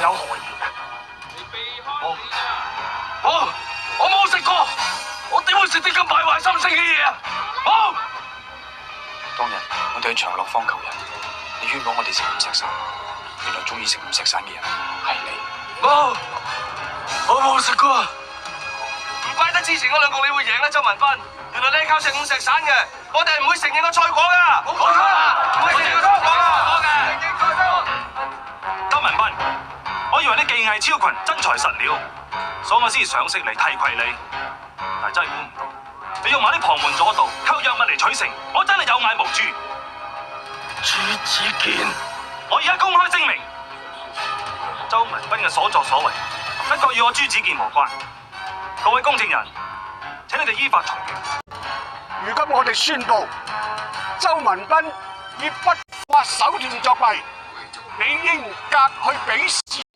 有何言啊？我冇食過，我點會食啲咁敗壞心性嘅嘢啊？冇！當日我哋去長樂坊求人，你冤枉我哋食五石散，原來中意食五石散嘅人係你。冇，我冇食過。唔怪得之前嗰兩局你會贏啦，周文斌。原來你係靠食五石散嘅，我哋係唔會承認個賽果噶。冇錯啦，唔會承認個賽果嘅。周文斌，我以為你技藝超群，真材實料，所以我先賞識你，提攜你。但係真係估唔到，你用埋啲旁門左道，靠藥物嚟取勝，我真係有眼無珠。朱子健，我而家公開聲明，周文斌嘅所作所為，一個與我朱子健無關。各位公證人，請你哋依法從刑。如今我哋宣布，周文斌以不法手段作弊，理應革去比試。